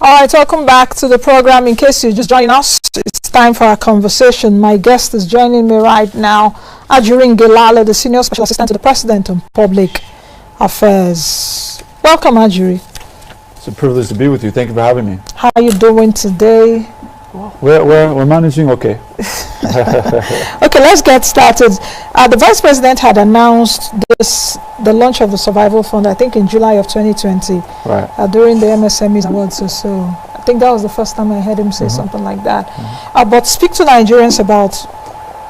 All right, welcome back to the program. In case you're just joining us, it's time for our conversation. My guest is joining me right now, Ajuri Ngelale, the Senior Special Assistant to the President on Public Affairs. Welcome, Ajuri. It's a privilege to be with you. Thank you for having me. How are you doing today? We're managing okay. Okay, let's get started. The Vice President had announced the launch of the Survival Fund, I think in July of 2020, right. During the MSME Awards or so. I think that was the first time I heard him say something like that. But speak to Nigerians about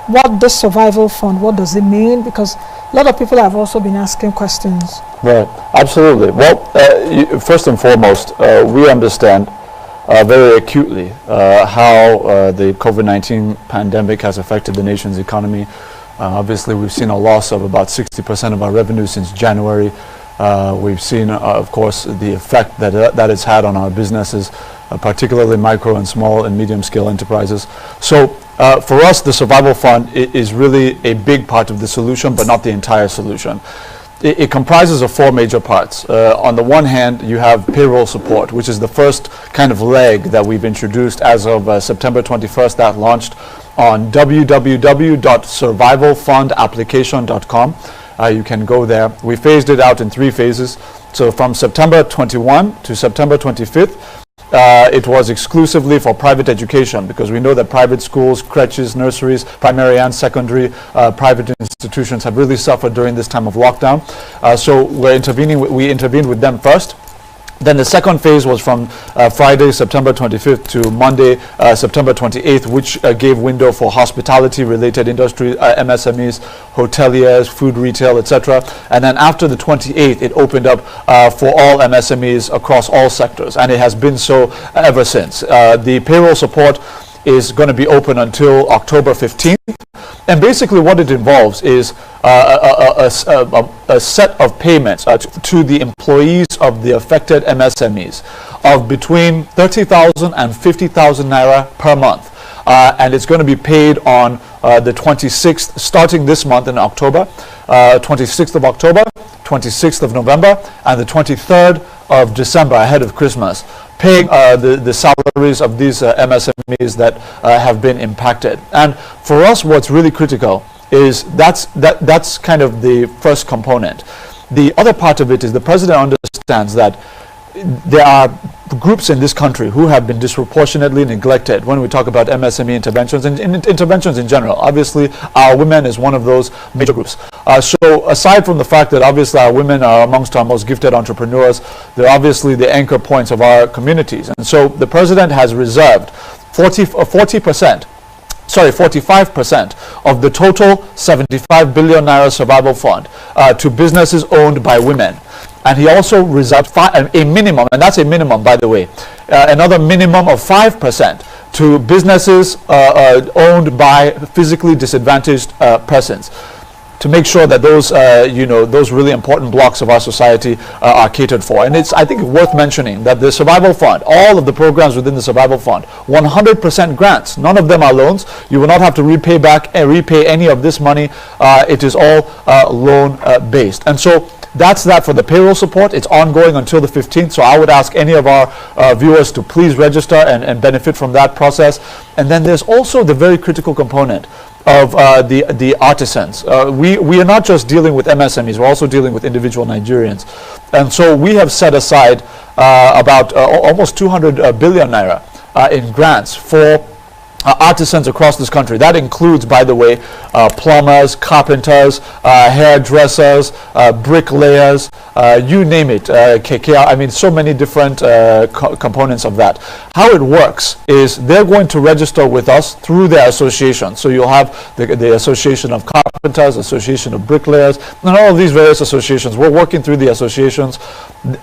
what this Survival Fund, what does it mean? Because a lot of people have also been asking questions. Right, absolutely. Well, first and foremost, we understand very acutely how the COVID-19 pandemic has affected the nation's economy. Obviously, we've seen a loss of about 60% of our revenue since January. We've seen, of course, the effect that it's had on our businesses, particularly micro and small and medium-scale enterprises. So for us, the Survival Fund is really a big part of the solution, but not the entire solution. It comprises of four major parts. On the one hand, you have payroll support, which is the first kind of leg that we've introduced as of September 21st. That launched on www.survivalfundapplication.com. You can go there. We phased it out in 3 phases. So from September 21 to September 25th, it was exclusively for private education, because we know that private schools, creches, nurseries, primary and secondary private institutions have really suffered during this time of lockdown. So we intervened with them first. Then the second phase was from Friday, September 25th to Monday, September 28th, which gave window for hospitality-related industry, MSMEs, hoteliers, food retail, etc. And then after the 28th, it opened up for all MSMEs across all sectors, and it has been so ever since. The payroll support is going to be open until October 15th. And basically what it involves is a set of payments to the employees of the affected MSMEs of between 30,000 and 50,000 naira per month. And it's going to be paid on the 26th, starting this month in October, 26th of October, 26th of November, and the 23rd of December, ahead of Christmas, paying the salaries of these MSMEs that have been impacted. And for us, what's really critical is that's kind of the first component. The other part of it is the president understands that there are groups in this country who have been disproportionately neglected when we talk about MSME interventions and interventions in general. Obviously, our women is one of those major groups. So aside from the fact that obviously our women are amongst our most gifted entrepreneurs, they're obviously the anchor points of our communities. And so the president has reserved 45% of the total 75 billion naira survival fund to businesses owned by women. And he also reserved a minimum, and that's a minimum, by the way, another minimum of 5% to businesses owned by physically disadvantaged persons, to make sure that those, those really important blocks of our society are catered for. And it's, I think, worth mentioning that the Survival Fund, all of the programs within the Survival Fund, 100% grants. None of them are loans. You will not have to repay any of this money. It is all loan-based. And so that's that for the payroll support. It's ongoing until the 15th, so I would ask any of our viewers to please register and benefit from that process. And then there's also the very critical component of the artisans. We are not just dealing with MSMEs, we're also dealing with individual Nigerians. And so we have set aside about almost 200 billion naira in grants for artisans across this country. That includes, by the way, plumbers, carpenters, hairdressers, bricklayers, you name it, I mean, so many different components of that. How it works is they're going to register with us through their association. So you'll have the Association of Carpenters, Association of Bricklayers, and all of these various associations. We're working through the associations.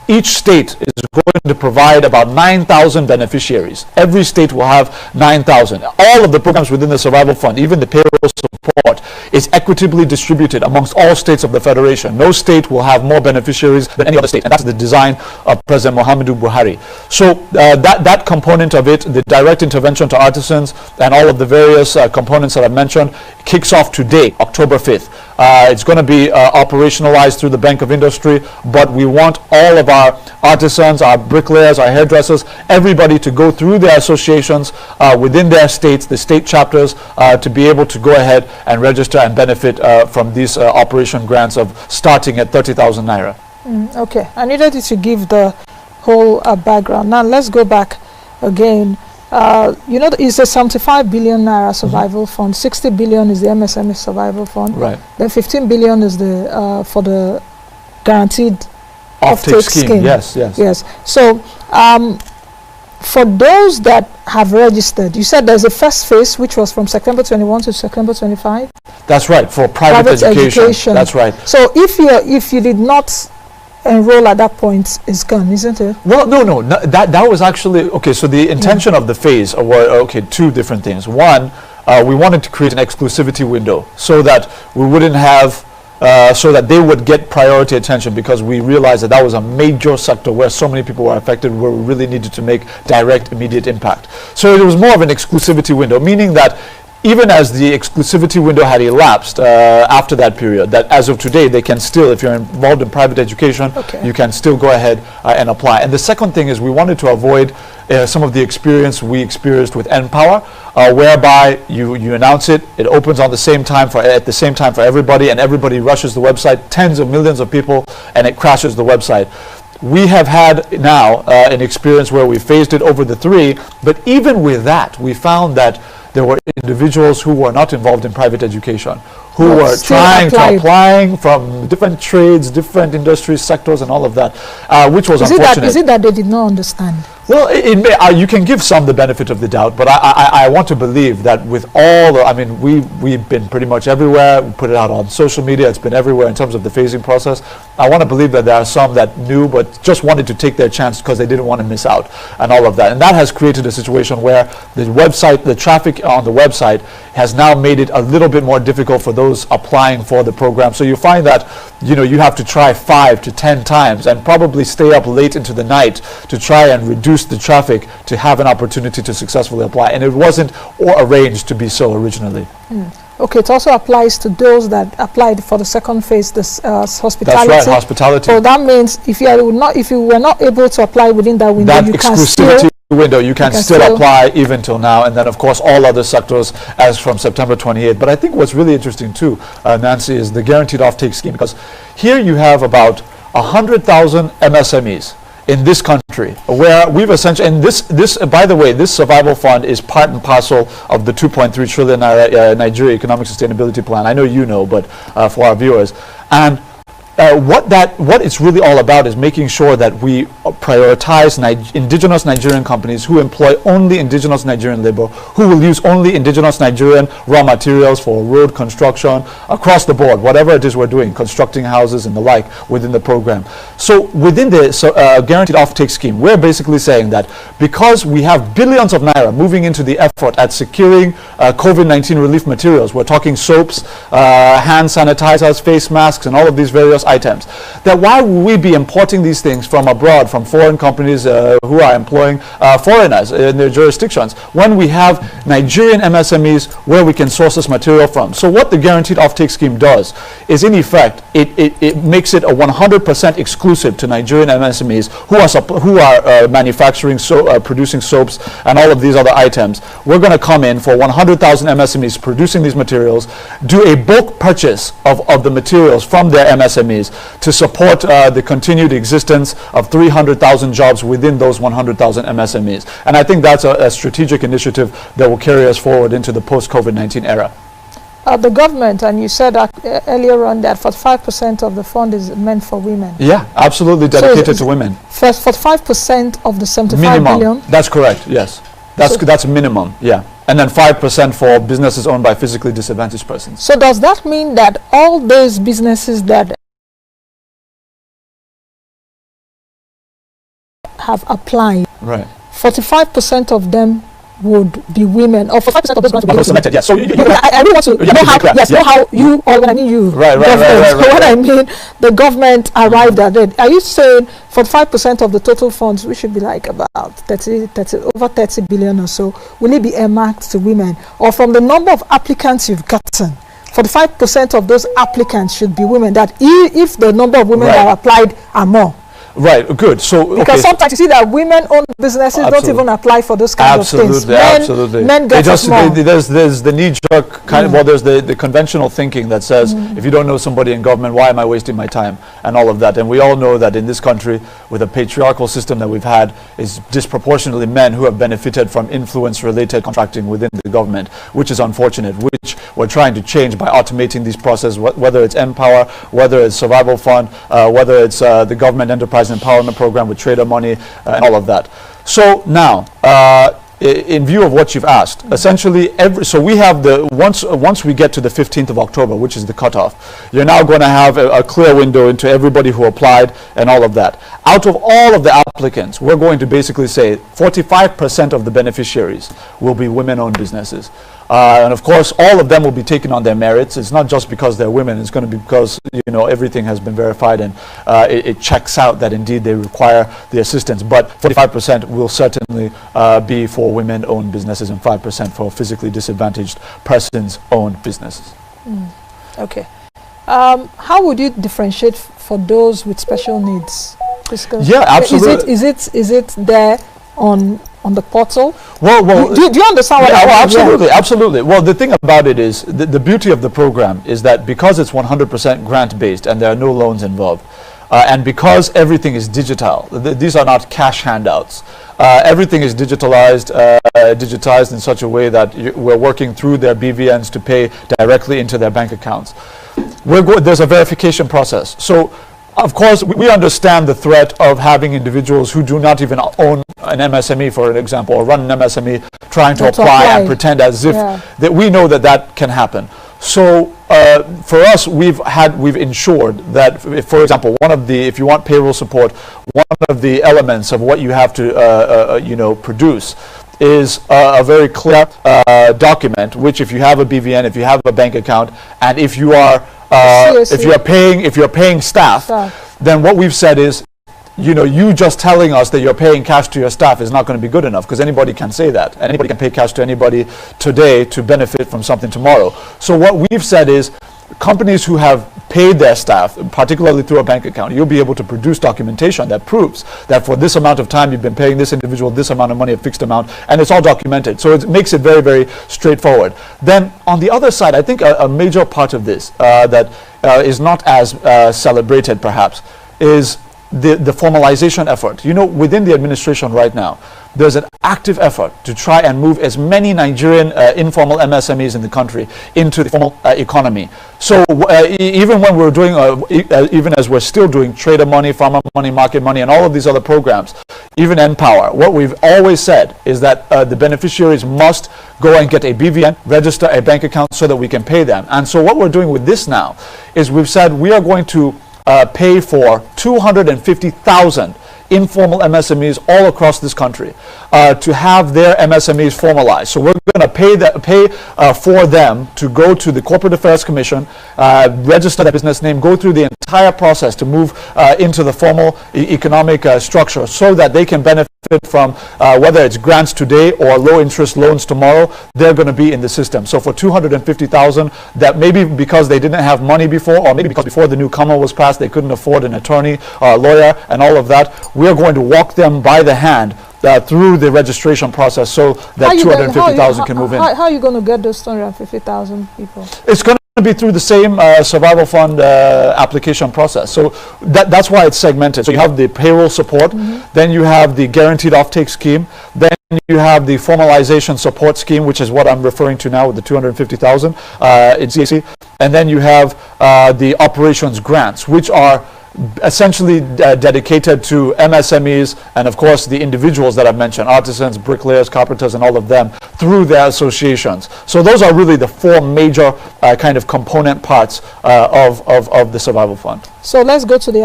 Each state is going to provide about 9,000 beneficiaries. Every state will have 9,000. All of the programs within the Survival Fund, even the payroll support, is equitably distributed amongst all states of the Federation. No state will have more beneficiaries than any other state, and that's the design of President Muhammadu Buhari. So that component of it, the direct intervention to artisans and all of the various components that I've mentioned, kicks off today, October 5th. It's going to be operationalized through the Bank of Industry, but we want all of our artisans, our bricklayers, our hairdressers, everybody to go through their associations within their states, the state chapters, to be able to go ahead and register and benefit from these operation grants of starting at 30,000 naira. Okay, I needed you to give the whole background. Now let's go back again. You know, it's a 75 billion naira survival fund. 60 billion is the MSME Survival Fund. Right. Then 15 billion is the for the guaranteed Offtake scheme. Yes, yes. Yes. So, for those that have registered, you said there's a first phase which was from September 21 to September 25. That's right. For private education. That's right. So if you did not enroll at that point, it's gone, isn't it? Well, no, that was actually okay. So the intention of the phase were two different things. One, we wanted to create an exclusivity window so that we wouldn't have so that they would get priority attention, because we realized that was a major sector where so many people were affected, where we really needed to make direct, immediate impact. So it was more of an exclusivity window, meaning that even as the exclusivity window had elapsed after that period, that as of today, they can still, if you're involved in private education, you can still go ahead and apply. And the second thing is we wanted to avoid some of the experience we experienced with NPower, whereby you announce it, it opens on the same time at the same time for everybody, and everybody rushes the website, tens of millions of people, and it crashes the website. We have had now an experience where we phased it over the 3, but even with that, we found that there were individuals who were not involved in private education, who were applying from different trades, different industry sectors, and all of that, which was unfortunate. Is it that they did not understand? Well, you can give some the benefit of the doubt, but I want to believe that with all the, I mean, we've been pretty much everywhere. We put it out on social media. It's been everywhere in terms of the phasing process. I want to believe that there are some that knew but just wanted to take their chance because they didn't want to miss out and all of that. And that has created a situation where the website, the traffic on the website has now made it a little bit more difficult for those applying for the program. So you find that, you know, you have to try 5 to 10 times and probably stay up late into the night to try and reduce the traffic to have an opportunity to successfully apply. And it wasn't arranged to be so originally. Okay, it also applies to those that applied for the second phase, this hospitality. That's right, hospitality. So that means if you were not able to apply within that window, that exclusivity window, you can still apply even till now, and then of course all other sectors as from September 28th. But I think what's really interesting too, Nancy, is the guaranteed offtake scheme, because here you have about 100,000 MSMEs in this country, where we've essentially, and this by the way, this survival fund is part and parcel of the 2.3 trillion naira Nigeria Economic Sustainability Plan. I know you know, but for our viewers, and what it's really all about is making sure that we prioritize indigenous Nigerian companies who employ only indigenous Nigerian labor, who will use only indigenous Nigerian raw materials for road construction across the board, whatever it is we're doing, constructing houses and the like within the program. So within the guaranteed offtake scheme, we're basically saying that because we have billions of naira moving into the effort at securing COVID-19 relief materials, we're talking soaps, hand sanitizers, face masks, and all of these various items, that why would we be importing these things from abroad, from foreign companies who are employing foreigners in their jurisdictions, when we have Nigerian MSMEs where we can source this material from? So what the guaranteed offtake scheme does is, in effect, it makes it a 100% exclusive to Nigerian MSMEs who are manufacturing, producing soaps and all of these other items. We're going to come in for 100,000 MSMEs producing these materials, do a bulk purchase of the materials from their MSMEs to support the continued existence of 300,000 jobs within those 100,000 MSMEs. And I think that's a strategic initiative that will carry us forward into the post-COVID-19 era. The government, and you said earlier on that 45% of the fund is meant for women. Yeah, absolutely dedicated to women. 45% of the 75 billion? That's correct, yes. That's minimum, yeah. And then 5% for businesses owned by physically disadvantaged persons. So does that mean that all those businesses that have applied, right, 45% of them would be women, or 45% of those going to be selected? Yes. So I really want to know how. Yes, know how you, or when I mean you, right. What I mean, the government arrived at it. Are you saying 45% of the total funds, we should be like about over 30 billion or so, will it be earmarked to women, or from the number of applicants you've gotten, 45% of those applicants should be women, that if the number of women Right. that applied are more. Right, good. So Because okay. sometimes you see that women-owned businesses don't even apply for those kind of things. Absolutely. Men get us more. There's the knee-jerk kind of, well, there's the conventional thinking that says, if you don't know somebody in government, why am I wasting my time? And all of that. And we all know that in this country, with a patriarchal system that we've had, is disproportionately men who have benefited from influence-related contracting within the government, which is unfortunate, which we're trying to change by automating these processes, whether it's Empower, whether it's Survival Fund, whether it's the government enterprise empowerment program with trader money and all of that. So now, in view of what you've asked, essentially so we have once we get to the 15th of October, which is the cutoff, you're now going to have a clear window into everybody who applied and all of that. Out of all of the applicants, we're going to basically say 45% of the beneficiaries will be women-owned businesses. And of course, all of them will be taken on their merits. It's not just because they're women. It's going to be because, you know, everything has been verified and it checks out that indeed they require the assistance. But 45% will certainly be for women-owned businesses and 5% for physically disadvantaged persons-owned businesses. Okay. How would you differentiate for those with special needs? Yeah, absolutely. Is it there on the portal? Well, do you understand what I mean? Absolutely, absolutely. Well, the thing about it is, the beauty of the program is that because it's 100% grant-based and there are no loans involved, and because everything is digital, these are not cash handouts. Everything is digitalized in such a way that we're working through their BVNs to pay directly into their bank accounts. There's a verification process. So, of course, we understand the threat of having individuals who do not even own an MSME, for an example, or run an MSME, trying to apply and pretend as if that we know that can happen. So for us, we've ensured that, for example, if you want payroll support, one of the elements of what you have to produce is a very clear document, which if you have a BVN, if you have a bank account, and if you are if you're paying staff, then what we've said is, you just telling us that you're paying cash to your staff is not going to be good enough, because anybody can say that. Anybody can pay cash to anybody today to benefit from something tomorrow. So what we've said is, companies who have paid their staff, particularly through a bank account, you'll be able to produce documentation that proves that for this amount of time you've been paying this individual this amount of money, a fixed amount, and it's all documented. So it makes it very, very straightforward. Then on the other side, I think a major part of this that is not as celebrated perhaps is the formalization effort. Within the administration right now, there's an active effort to try and move as many Nigerian informal MSMEs in the country into the formal economy. So even when we're doing, even as we're still doing trader money, farmer money, market money, and all of these other programs, even Empower, what we've always said is that the beneficiaries must go and get a BVN, register a bank account so that we can pay them. And so what we're doing with this now is we've said we are going to pay for 250,000 informal MSMEs all across this country to have their MSMEs formalized. So we're going to pay for them to go to the Corporate Affairs Commission, register their business name, go through the entire process to move into the formal economic structure, so that they can benefit from whether it's grants today or low interest loans tomorrow. They're going to be in the system. So for 250,000, that maybe because they didn't have money before, or maybe because before the new COMA was passed they couldn't afford an attorney or a lawyer and all of that, we're going to walk them by the hand through the registration process so that 250,000 can move in. How are you going to get those 250,000 people? It's going to be through the same Survival Fund application process. So that's why it's segmented. So you have the payroll support, then you have the guaranteed offtake scheme, then you have the formalization support scheme, which is what I'm referring to now with the 250,000 in CAC, and then you have the operations grants, which are essentially dedicated to MSMEs and of course the individuals that I've mentioned, artisans, bricklayers, carpenters, and all of them through their associations. So those are really the four major kind of component parts of the Survival Fund. So let's go to the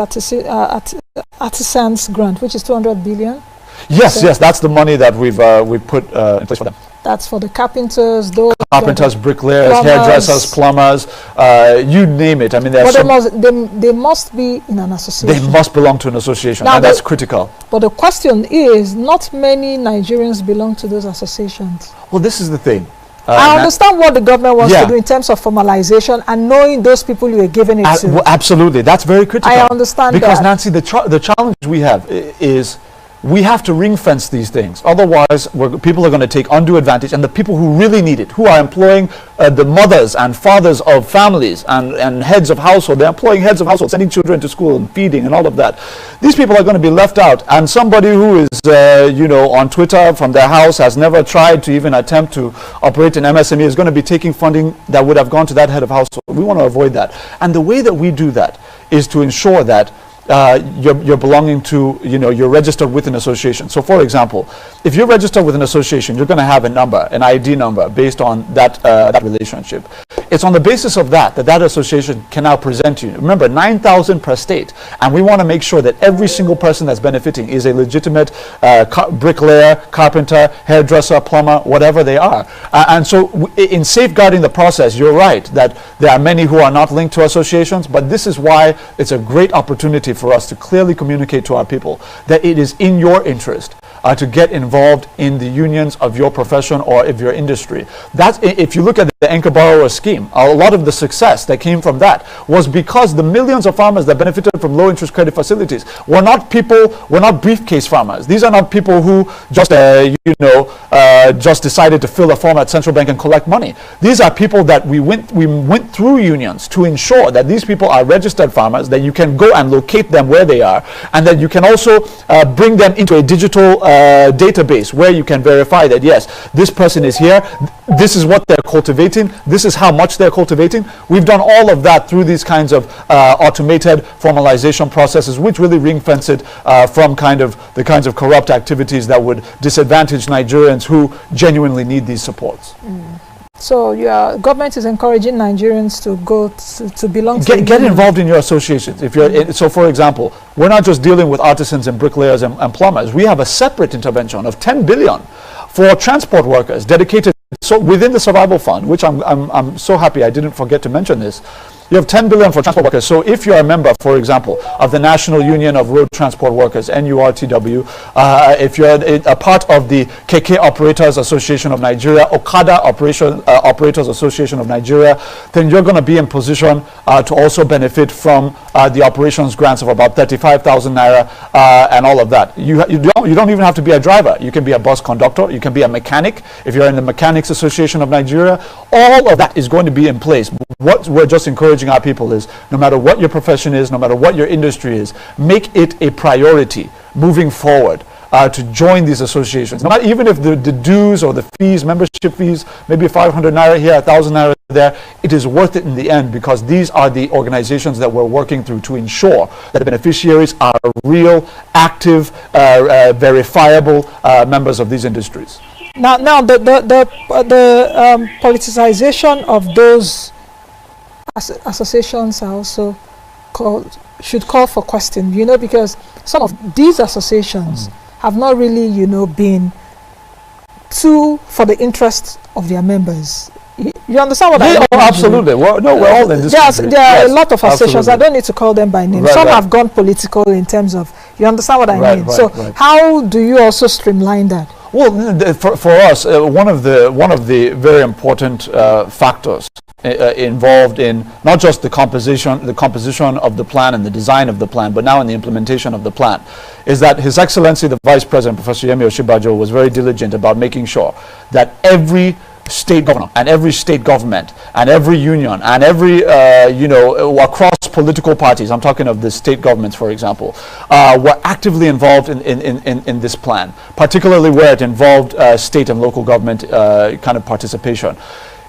artisans grant, which is 200 billion. Yes, yes, that's the money that we've put in place for them. That's for the carpenters, those carpenters, bricklayers, plumbers, hairdressers, plumbers, you name it. I mean, they must be in an association. They must belong to an association, now and that's critical. But the question is, not many Nigerians belong to those associations. Well, this is the thing. I understand what the government wants Yeah. to do in terms of formalization and knowing those people you are giving it to. Well, absolutely, that's very critical. I understand because that. Nancy, the challenge we have is we have to ring fence these things. Otherwise, people are going to take undue advantage, and the people who really need it, who are employing the mothers and fathers of families and heads of household, they're employing heads of household, sending children to school and feeding and all of that. These people are going to be left out, and somebody who is, on Twitter from their house has never tried to even attempt to operate an MSME is going to be taking funding that would have gone to that head of household. We want to avoid that, and the way that we do that is to ensure that you're belonging to, you're registered with an association. So for example, if you're registered with an association, you're going to have a number, an ID number based on that relationship. It's on the basis of that association can now present you. Remember, 9,000 per state, and we want to make sure that every single person that's benefiting is a legitimate bricklayer, carpenter, hairdresser, plumber, whatever they are. And so in safeguarding the process, you're right that there are many who are not linked to associations, but this is why it's a great opportunity for us to clearly communicate to our people that it is in your interest to get involved in the unions of your profession or of your industry. That's, if you look at the anchor borrower scheme, a lot of the success that came from that was because the millions of farmers that benefited from low interest credit facilities were not briefcase farmers. These are not people who just just decided to fill a form at central bank and collect money. These are people that we went through unions to ensure that these people are registered farmers, that you can go and locate them where they are, and that you can also bring them into a digital database where you can verify that yes, this person is here, this is what they're cultivating, this is how much they're cultivating. We've done all of that through these kinds of automated formalization processes, which really ring fence it from the kinds of corrupt activities that would disadvantage Nigerians who genuinely need these supports. So your government is encouraging Nigerians to go to belong to get involved in your associations. If you're so, for example, we're not just dealing with artisans and bricklayers and plumbers. We have a separate intervention of 10 billion for transport workers dedicated. So within the Survival Fund, which I'm so happy I didn't forget to mention this. You have 10 billion for transport workers. So if you're a member, for example, of the National Union of Road Transport Workers, NURTW, if you're a part of the KK Operators Association of Nigeria, Okada Operators Association of Nigeria, then you're going to be in position to also benefit from the operations grants of about 35,000 naira and all of that. You don't even have to be a driver. You can be a bus conductor. You can be a mechanic. If you're in the Mechanics Association of Nigeria, all of that is going to be in place. What we're just encouraging our people is, no matter what your profession is, no matter what your industry is, make it a priority moving forward to join these associations. Not even if the dues or the fees, membership fees, maybe 500 naira here, 1,000 naira there, it is worth it in the end, because these are the organizations that we're working through to ensure that the beneficiaries are real, active, verifiable members of these industries. Now the politicization of those associations are also should call for question, because some of these associations have not really, been for the interest of their members. You understand what I mean? Oh, absolutely. We're all in this. There are a lot of associations. Absolutely. I don't need to call them by name. Some have gone political in terms of, you understand what I mean? So how do you also streamline that? Well, for us, one of the very important factors involved in not just the composition of the plan and the design of the plan, but now in the implementation of the plan, is that His Excellency the Vice President, Professor Yemi Osinbajo, was very diligent about making sure that every state governor and every state government and every union and every across political parties, I'm talking of the state governments, for example, were actively involved in this plan, particularly where it involved state and local government kind of participation.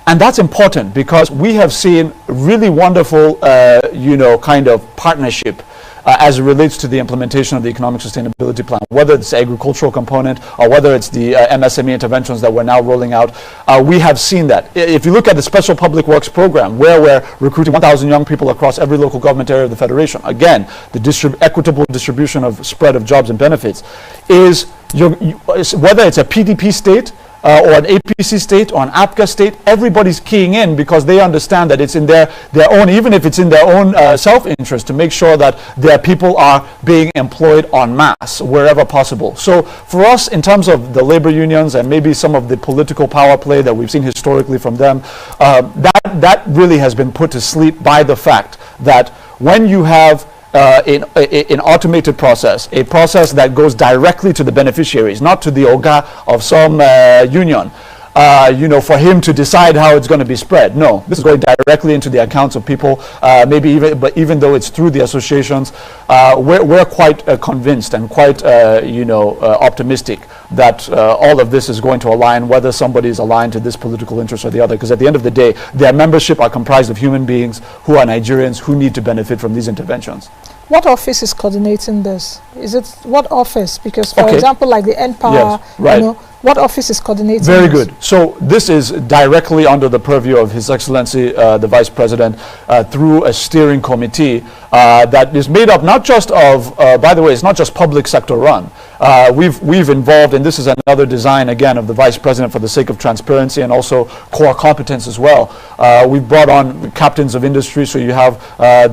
And that's important because we have seen really wonderful kind of partnership as it relates to the implementation of the Economic Sustainability Plan, whether it's the agricultural component or whether it's the MSME interventions that we're now rolling out. We have seen that. If you look at the Special Public Works Program, where we're recruiting 1,000 young people across every local government area of the Federation, again, the equitable distribution of spread of jobs and benefits is, whether it's a PDP state, or an APC state or an APGA state, everybody's keying in because they understand that it's in their own, even if it's in their own self-interest, to make sure that their people are being employed en masse wherever possible. So for us, in terms of the labor unions and maybe some of the political power play that we've seen historically from them, that really has been put to sleep by the fact that when you have an automated process, a process that goes directly to the beneficiaries, not to the OGA of some union, for him to decide how it's going to be spread. No, this is going directly into the accounts of people, but even though it's through the associations, we're quite convinced and quite, optimistic that all of this is going to align, whether somebody is aligned to this political interest or the other, because at the end of the day, their membership are comprised of human beings who are Nigerians who need to benefit from these interventions. What office is coordinating this? Is it what office? Because, for example, like the NPower, yes, right. What office is coordinating Very this? good. So this is directly under the purview of His Excellency, the Vice President, through a steering committee that is made up not just of, by the way, it's not just public sector run. We've involved, and this is another design, again, of the Vice President for the sake of transparency and also core competence as well. We've brought on captains of industry, so you have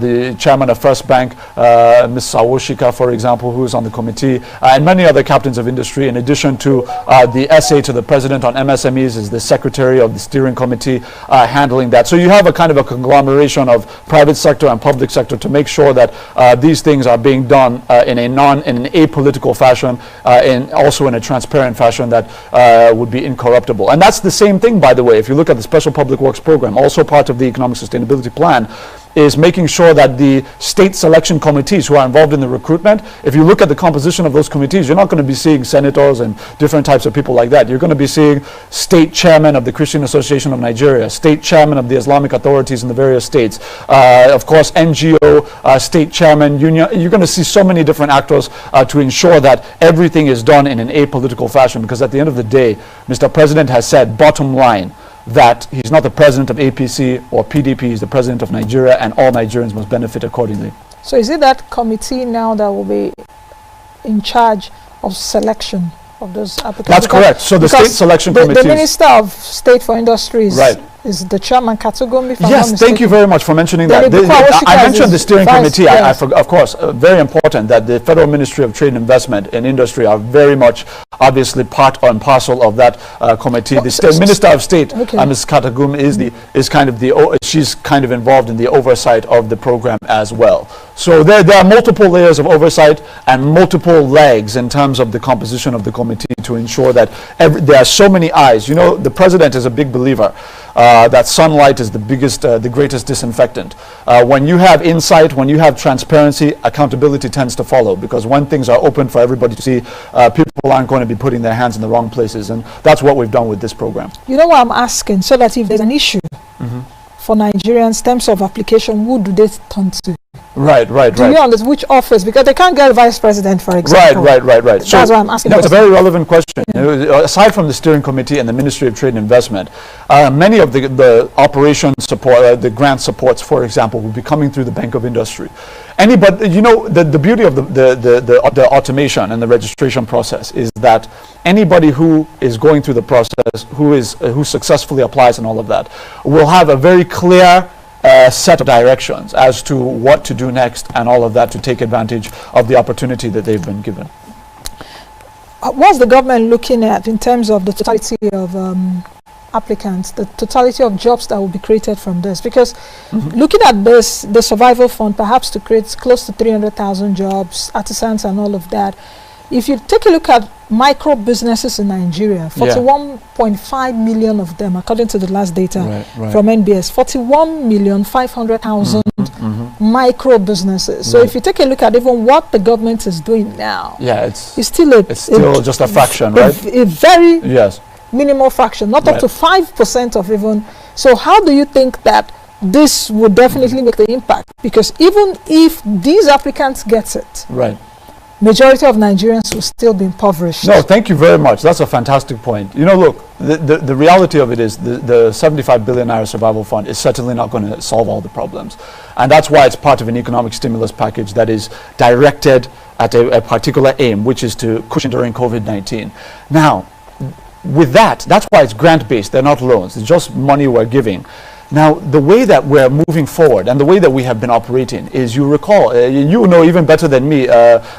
the chairman of First Bank, Ms. Sawoshika, for example, who is on the committee, and many other captains of industry, in addition to the essay to the President on MSMEs is the secretary of the steering committee handling that. So you have a kind of a conglomeration of private sector and public sector to make sure that these things are being done in an apolitical fashion, and also in a transparent fashion that would be incorruptible. And that's the same thing, by the way, if you look at the Special Public Works Program, also part of the Economic Sustainability Plan, is making sure that the state selection committees who are involved in the recruitment, if you look at the composition of those committees, you're not going to be seeing senators and different types of people like that. You're going to be seeing state chairman of the Christian Association of Nigeria, state chairman of the Islamic authorities in the various states, of course NGO, state chairman, union. You're going to see so many different actors to ensure that everything is done in an apolitical fashion, because at the end of the day, Mr. President has said, bottom line, that he's not the president of APC or PDP, he's the president of Nigeria, and all Nigerians must benefit accordingly. So is it that committee now that will be in charge of selection of those applicants? That's correct. So the state selection committee. The Minister of State for Industries, right, is the chairman Katugombi? Yes, thank you very much for mentioning that. I mentioned the steering committee. Yes. Of course, very important that the Federal Ministry of Trade and Investment and Industry are very much, obviously, part and parcel of that committee. The Minister of State, Ms. Katugombi, she's kind of involved in the oversight of the program as well. So there are multiple layers of oversight and multiple legs in terms of the composition of the committee to ensure that there are so many eyes. You know, the President is a big believer that sunlight is the greatest disinfectant. When you have insight, when you have transparency, accountability tends to follow, because when things are open for everybody to see, people aren't going to be putting their hands in the wrong places, and that's what we've done with this program. You know what I'm asking? So that if there's an issue for Nigerians in terms of application, who do they turn to? Right. Do you understand which office? Because they can't get a vice president, for example. Right. So that's why I'm asking. No, it's a very relevant question. Aside from the steering committee and the Ministry of Trade and Investment, many of the operation support, the grant supports, for example, will be coming through the Bank of Industry. But the beauty of the automation and the registration process is that anybody who is going through the process, who successfully applies and all of that, will have a very clear set of directions as to what to do next and all of that to take advantage of the opportunity that they've been given. What's the government looking at in terms of the totality of applicants, the totality of jobs that will be created from this? Because looking at this, the survival fund, perhaps to create close to 300,000 jobs, artisans and all of that, if you take a look at micro businesses in Nigeria, 41.5 million of them, according to the last data from NBS, 41,500,000 micro businesses. So if you take a look at even what the government is doing now, it's still just a fraction, right? A very minimal fraction, not up to 5% of even. So how do you think that this would definitely make the impact? Because even if these applicants get it, majority of Nigerians will still be impoverished. No, thank you very much. That's a fantastic point. You know, look, the reality of it is the 75 billion naira survival fund is certainly not going to solve all the problems. And that's why it's part of an economic stimulus package that is directed at a particular aim, which is to cushion during COVID-19. Now, with that's why it's grant-based. They're not loans. It's just money we're giving. Now, the way that we're moving forward and the way that we have been operating is, you recall, you know even better than me,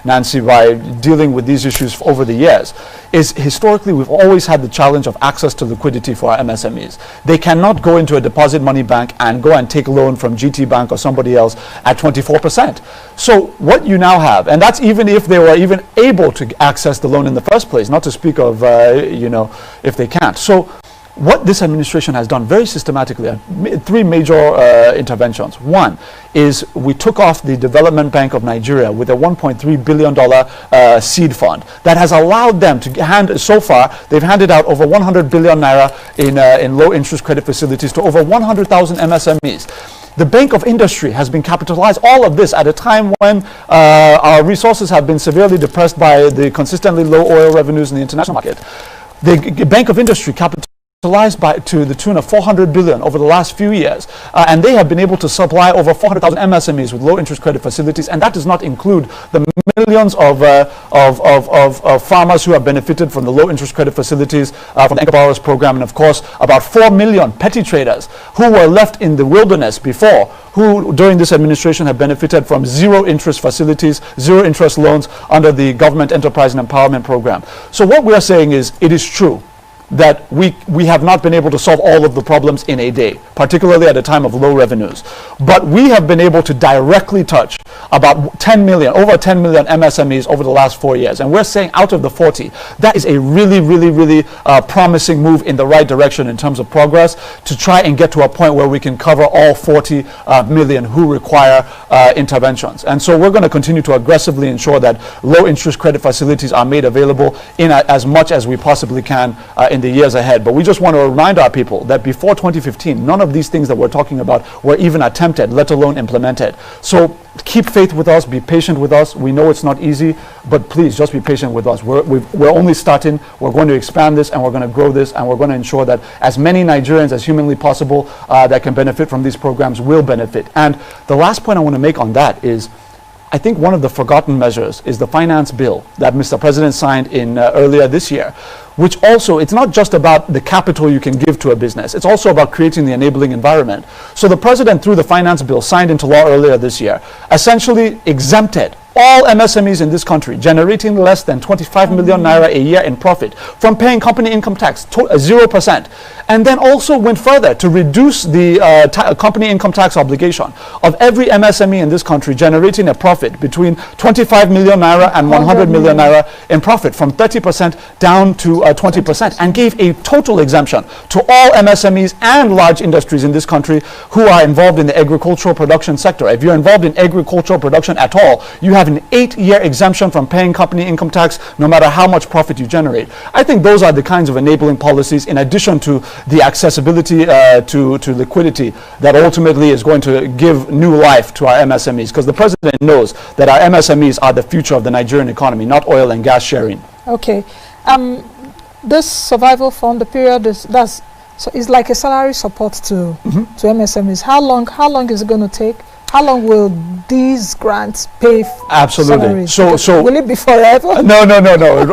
Nancy, by dealing with these issues over the years, is historically we've always had the challenge of access to liquidity for our MSMEs. They cannot go into a deposit money bank and go and take a loan from GT Bank or somebody else at 24%. So what you now have, and that's even if they were even able to access the loan in the first place, not to speak of, if they can't. So what this administration has done very systematically are three major interventions. One is we took off the Development Bank of Nigeria with a $1.3 billion seed fund that has allowed them to so far, they've handed out over 100 billion naira in low interest credit facilities to over 100,000 MSMEs. The Bank of Industry has been capitalized, all of this at a time when our resources have been severely depressed by the consistently low oil revenues in the international market. The Bank of Industry capitalized to the tune of 400 billion over the last few years, and they have been able to supply over 400,000 MSMEs with low interest credit facilities, and that does not include the millions of farmers who have benefited from the low interest credit facilities from the Anchor Borrowers program, and of course about 4 million petty traders who were left in the wilderness before, who during this administration have benefited from zero interest facilities, zero interest loans under the Government Enterprise and Empowerment Program. So what we are saying is, it is true that we have not been able to solve all of the problems in a day, particularly at a time of low revenues. But we have been able to directly touch about over 10 million MSMEs over the last 4 years. And we're saying out of the 40, that is a really promising move in the right direction in terms of progress to try and get to a point where we can cover all 40 million who require interventions. And so we're going to continue to aggressively ensure that low interest credit facilities are made available in as much as we possibly can in the years ahead. But we just want to remind our people that before 2015, none of these things that we're talking about were even attempted, let alone implemented. So keep faith with us, be patient with us. We know it's not easy, but please just be patient with us. We're only starting. We're going to expand this, and we're going to grow this, and we're going to ensure that as many Nigerians as humanly possible that can benefit from these programs will benefit. And the last point I want to make on that is, I think one of the forgotten measures is the finance bill that Mr. President signed in earlier this year, which also, it's not just about the capital you can give to a business, it's also about creating the enabling environment. So the President, through the finance bill signed into law earlier this year, essentially exempted all MSMEs in this country generating less than 25 million naira a year in profit from paying company income tax, 0%. And then also went further to reduce the company income tax obligation of every MSME in this country generating a profit between 25 million naira and 100 million naira in profit, from 30% down to 20%, and gave a total exemption to all MSMEs and large industries in this country who are involved in the agricultural production sector. If you're involved in agricultural production at all, you have an 8-year exemption from paying company income tax, no matter how much profit you generate. I think those are the kinds of enabling policies, in addition to the accessibility to liquidity, that ultimately is going to give new life to our MSMEs, because the President knows that our MSMEs are the future of the Nigerian economy, not oil and gas sharing. Okay. This survival fund, the period is it's like a salary support to MSMEs. How long is it going to take? How long will these grants pay Absolutely. salaries? So will it be forever? No.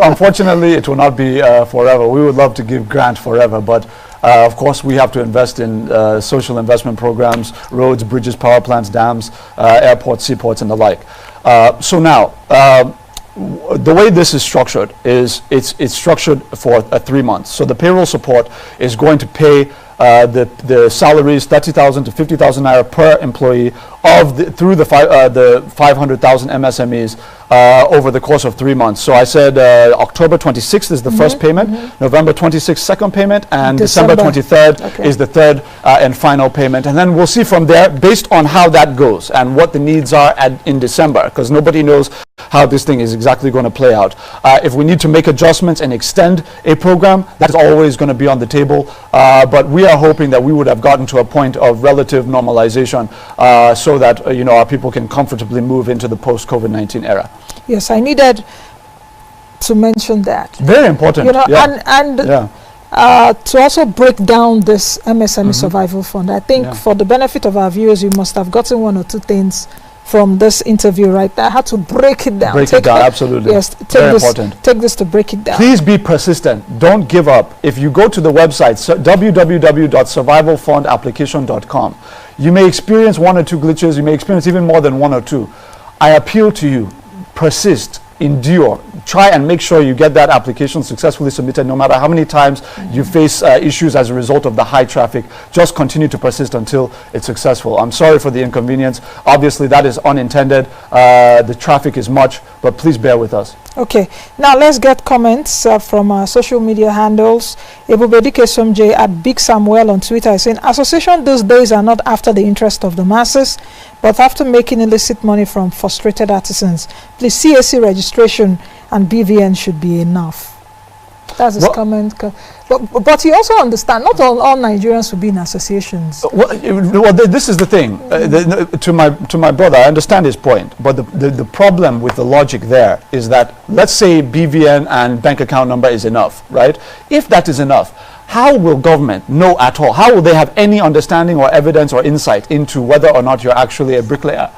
Unfortunately, it will not be forever. We would love to give grants forever, but of course, we have to invest in social investment programs, roads, bridges, power plants, dams, airports, seaports, and the like. So now, the way this is structured is it's structured for 3 months. So the payroll support is going to pay the salaries 30,000 to 50,000 naira per employee through the 500,000 MSMEs over the course of 3 months. So I said October 26th is the first payment, November 26th second payment, and December 23rd is the third and final payment. And then we'll see from there, based on how that goes and what the needs are in December, because nobody knows how this thing is exactly going to play out. If we need to make adjustments and extend a program, that's always going to be on the table. But we are hoping that we would have gotten to a point of relative normalization so that our people can comfortably move into the post-COVID-19 era. Yes, I needed to mention that. Very important. To also break down this MSME Survival Fund, I think for the benefit of our viewers, you must have gotten one or two things from this interview right there. I had to break it down. Break it down, absolutely. Yes, Very important. Take this to break it down. Please be persistent. Don't give up. If you go to the website, www.survivalfundapplication.com, you may experience 1 or 2 glitches. You may experience even more than 1 or 2. I appeal to you, persist, endure, try and make sure you get that application successfully submitted no matter how many times you face issues as a result of the high traffic. Just continue to persist until it's successful. I'm sorry for the inconvenience. Obviously that is unintended. The traffic is much, but please bear with us. Okay, now let's get comments from our social media handles. Ebubedike Somjay at Big Samuel on Twitter is saying, association these days are not after the interest of the masses, but after making illicit money from frustrated artisans. Please, CAC registration and BVN should be enough. That's his comment. But you also understand, not all Nigerians will be in associations. Well, this is the thing. To my brother, I understand his point. But the problem with the logic there is that, let's say BVN and bank account number is enough, right? If that is enough, how will government know at all? How will they have any understanding or evidence or insight into whether or not you're actually a bricklayer?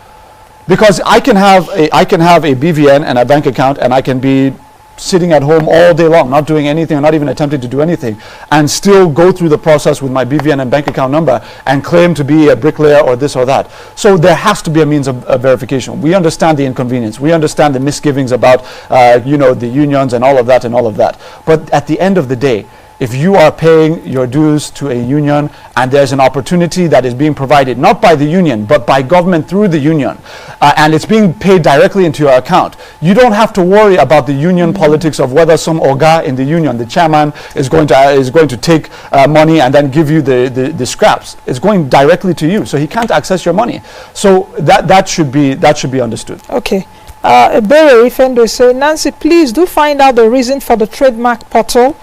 Because I can have a BVN and a bank account, and I can be sitting at home all day long, not doing anything, or not even attempting to do anything, and still go through the process with my BVN and bank account number and claim to be a bricklayer or this or that. So there has to be a means of verification. We understand the inconvenience. We understand the misgivings about, the unions and all of that and all of that. But at the end of the day, if you are paying your dues to a union and there's an opportunity that is being provided, not by the union, but by government through the union, and it's being paid directly into your account, you don't have to worry about the union politics of whether some oga in the union, the chairman, is going to take money and then give you the scraps. It's going directly to you, so he can't access your money. So that should be understood. Okay. Ebere Ifendo say, Nancy, please do find out the reason for the trademark portal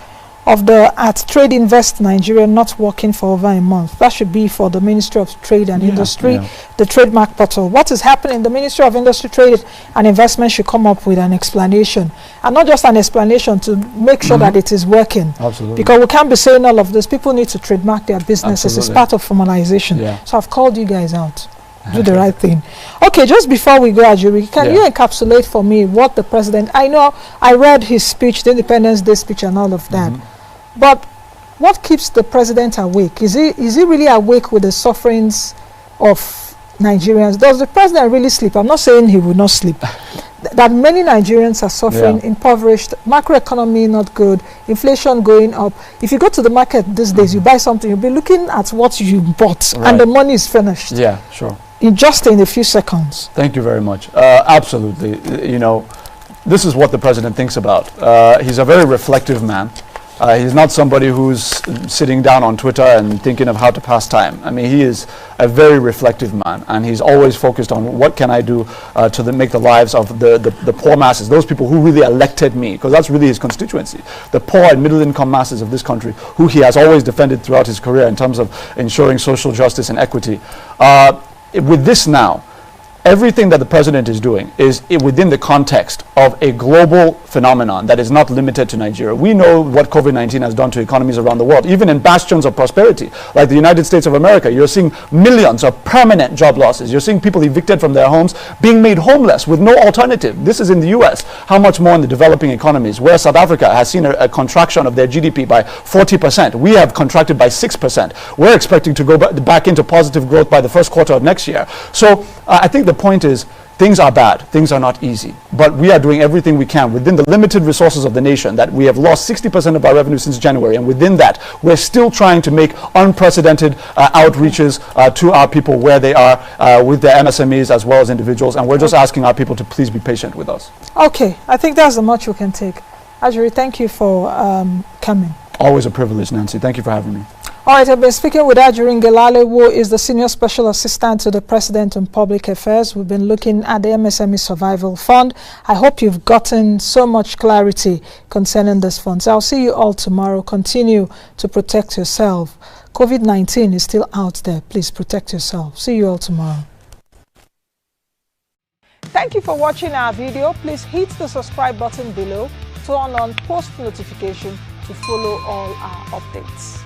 of the Trade Invest Nigeria not working for over a month. That should be for the Ministry of Trade and Industry, the trademark portal. What is happening? The Ministry of Industry, Trade and Investment should come up with an explanation, and not just an explanation, to make sure that it is working. Absolutely. Because we can't be saying all of this. People need to trademark their businesses. It's part of formalization. So I've called you guys out. Do the right thing. Okay, just before we go, Ajuri, can you encapsulate for me what the president, I know I read his speech, the Independence Day speech and all of that, but what keeps the president awake? Is he really awake with the sufferings of Nigerians? Does the president really sleep? I'm not saying he will not sleep. That many Nigerians are suffering, impoverished, macroeconomy not good, inflation going up. If you go to the market these days, you buy something, you'll be looking at what you bought, and the money is finished. Yeah, sure. Just in a few seconds. Thank you very much. Absolutely. This is what the president thinks about. He's a very reflective man. He's not somebody who's sitting down on Twitter and thinking of how to pass time. I mean, he is a very reflective man, and he's always focused on what can I do to make the lives of the poor masses, those people who really elected me, because that's really his constituency, the poor and middle-income masses of this country, who he has always defended throughout his career in terms of ensuring social justice and equity. With this now, everything that the president is doing is within the context of a global phenomenon that is not limited to Nigeria. We know what COVID-19 has done to economies around the world, even in bastions of prosperity, like the United States of America. You're seeing millions of permanent job losses. You're seeing people evicted from their homes, being made homeless with no alternative. This is in the US. How much more in the developing economies, where South Africa has seen a contraction of their GDP by 40%. We have contracted by 6%. We're expecting to go back into positive growth by the first quarter of next year. So I think the point is, things are bad, things are not easy, but we are doing everything we can within the limited resources of the nation. That we have lost 60% of our revenue since January, and within that, we're still trying to make unprecedented outreaches to our people where they are with their MSMEs as well as individuals, and we're just asking our people to please be patient with us. Okay, I think that's the much we can take. Ajuri, thank you for coming. Always a privilege, Nancy. Thank you for having me. All right, I've been speaking with Ajuri Ngelale, who is the Senior Special Assistant to the President on Public Affairs. We've been looking at the MSME Survival Fund. I hope you've gotten so much clarity concerning this fund. So I'll see you all tomorrow. Continue to protect yourself. COVID-19 is still out there. Please protect yourself. See you all tomorrow. Thank you for watching our video. Please hit the subscribe button below, turn on post notification to follow all our updates.